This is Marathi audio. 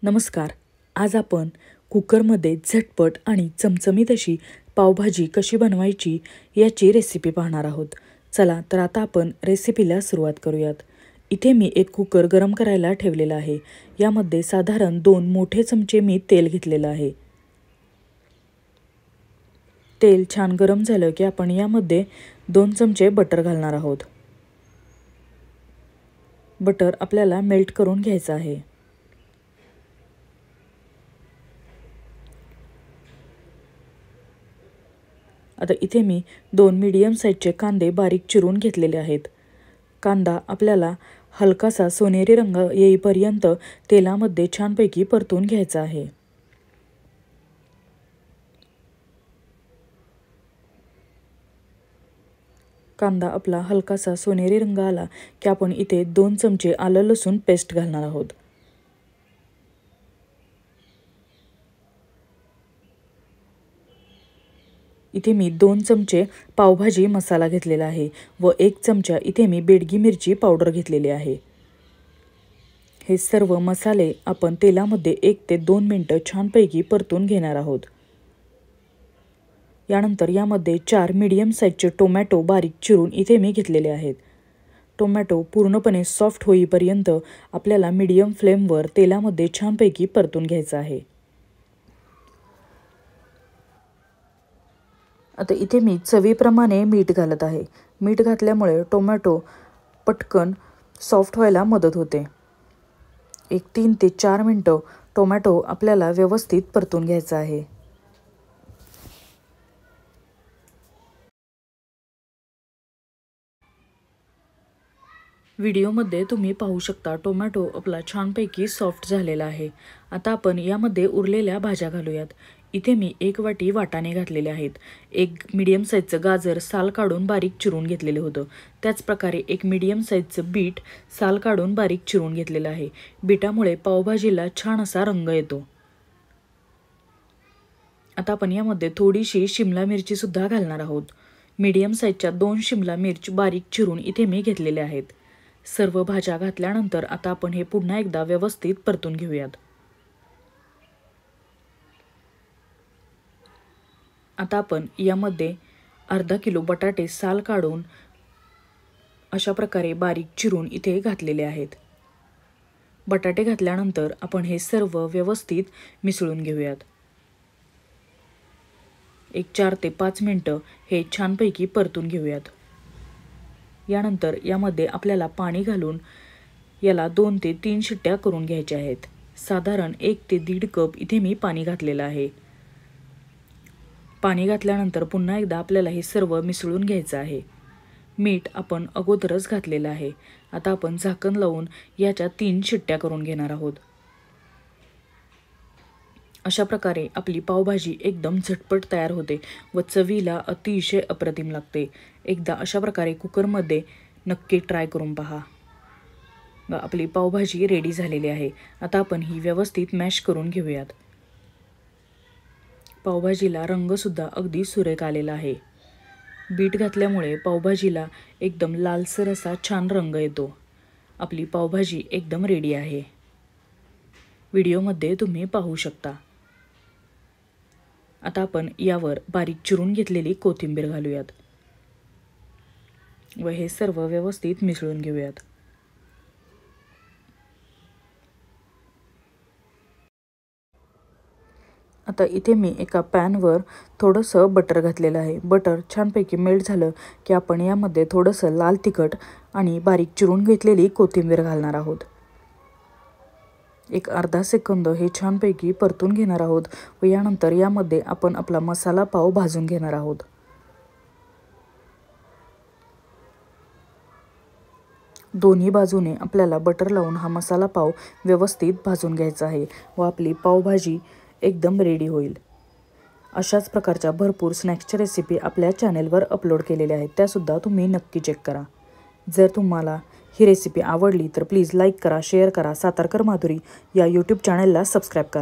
नमस्कार. आज आपण कुकरमध्ये झटपट आणि चमचमीत अशी पावभाजी कशी बनवायची याची रेसिपी पाहणार आहोत. चला तर आता आपण रेसिपीला सुरुवात करूयात. इथे मी एक कुकर गरम करायला ठेवलेला आहे. यामध्ये साधारण 2 मोठे चमचे मी तेल घेतलेलं आहे. तेल छान गरम झालं की आपण यामध्ये 2 चमचे बटर घालणार आहोत. बटर आपल्याला मेल्ट करून घ्यायचं आहे. आता इथे मी 2 मीडियम साईजचे कांदे बारीक चिरून घेतलेले आहेत. कांदा आपल्याला हलकासा सोनेरी रंग येईपर्यंत तेलामध्ये छानपैकी परतून घ्यायचा आहे. कांदा आपला हलकासा सोनेरी रंग आला की आपण इथे 2 चमचे आलं लसूण पेस्ट घालणार आहोत. इथे मी 2 चमचे पावभाजी मसाला घेतलेला आहे व 1 चमचा इथे मी बेडगी मिरची पावडर घेतलेली आहे. हे सर्व मसाले आपण तेलामध्ये 1 ते 2 मिनिटं छानपैकी परतून घेणार आहोत. यानंतर यामध्ये 4 मीडियम साईजचे टोमॅटो बारीक चिरून इथे मी घेतलेले आहेत. टोमॅटो पूर्णपणे सॉफ्ट होईपर्यंत आपल्याला मीडियम फ्लेमवर तेलामध्ये छानपैकी परतून घ्यायचं आहे. आता इथे मी चवीप्रमाणे मीठ घालत आहे. मीठ घातल्यामुळे टोमॅटो पटकन सॉफ्ट व्हायला मदत होते. 3 ते 4 मिनिटं टोमॅटो आपल्याला व्यवस्थित परतून घ्यायचा आहे. व्हिडिओमध्ये तुम्ही पाहू शकता टोमॅटो आपला छानपैकी सॉफ्ट झालेला आहे. आता आपण यामध्ये उरलेल्या भाज्या घालूयात. इथे मी 1 वाटी वाटाणे घातलेले आहेत. 1 मीडियम साईजचं गाजर साल काढून बारीक चिरून घेतलेले होतं. त्याच प्रकारे 1 मीडियम साईजचं बीट साल काढून बारीक चिरून घेतलेलं आहे. बीटामुळे पावभाजीला छान असा रंग येतो. आता आपण यामध्ये थोडीशी शिमला मिरची सुद्धा घालणार आहोत. मीडियम साईजच्या 2 शिमला मिर्च बारीक चिरून इथे मी घेतलेले आहेत. सर्व भाज्या घातल्यानंतर आता आपण हे पुन्हा एकदा व्यवस्थित परतून घेऊयात. आता आपण यामध्ये अर्धा किलो बटाटे साल काढून अशा प्रकारे बारीक चिरून इथे घातलेले आहेत. बटाटे घातल्यानंतर आपण हे सर्व व्यवस्थित मिसळून घेऊयात. 4 ते 5 मिनिटं हे छानपैकी परतून घेऊयात. यानंतर यामध्ये आपल्याला पाणी घालून याला 2 ते 3 शिट्ट्या करून घ्यायच्या आहेत. साधारण 1 ते 1.5 कप इथे मी पाणी घातलेलं आहे. पाणी घातल्यानंतर पुन्हा एकदा आपल्याला हे सर्व मिसळून घ्यायचं आहे. मीठ आपण अगोदरच घातलेलं आहे. आता आपण झाकण लावून याच्या 3 शिट्ट्या करून घेणार आहोत. अशा प्रकारे आपली पावभाजी एकदम झटपट तयार होते व चवीला अतिशय अप्रतिम लागते. एकदा अशा प्रकारे कुकरमध्ये नक्की ट्राय करून पहा. आपली पावभाजी रेडी झालेली आहे. आता आपण ही व्यवस्थित मॅश करून घेऊयात. पावभाजीला रंगसुद्धा अगदी सुरेख आलेला आहे. बीट घातल्यामुळे पावभाजीला एकदम लालसर असा छान रंग येतो. आपली पावभाजी एकदम रेडी आहे. व्हिडिओमध्ये तुम्ही पाहू शकता. आता आपण यावर बारीक चिरून घेतलेली कोथिंबीर घालूयात व हे सर्व व्यवस्थित मिसळून घेऊयात. आता इथे मी एका पॅनवर थोडंसं बटर घातलेलं आहे. बटर छानपैकी मेल्ट झालं की आपण यामध्ये थोडंसं लाल तिखट आणि बारीक चिरून घेतलेली कोथिंबीर घालणार आहोत. अर्धा सेकंद हे छानपैकी परतून घेणार आहोत व यानंतर यामध्ये आपण आपला मसाला पाव भाजून घेणार आहोत. दोन्ही बाजूने आपल्याला बटर लावून हा मसाला पाव व्यवस्थित भाजून घ्यायचा आहे व आपली पावभाजी एकदम रेडी होईल. अशाच प्रकारच्या भरपूर स्नॅक्सच्या रेसिपी आपल्या चॅनेलवर अपलोड केलेल्या आहेत. त्यासुद्धा तुम्ही नक्की चेक करा. जर तुम्हाला ही रेसिपी आवडली तर प्लीज लाईक करा, शेअर करा. सातारकर माधुरी या यूट्यूब चॅनलला सबस्क्राईब करा.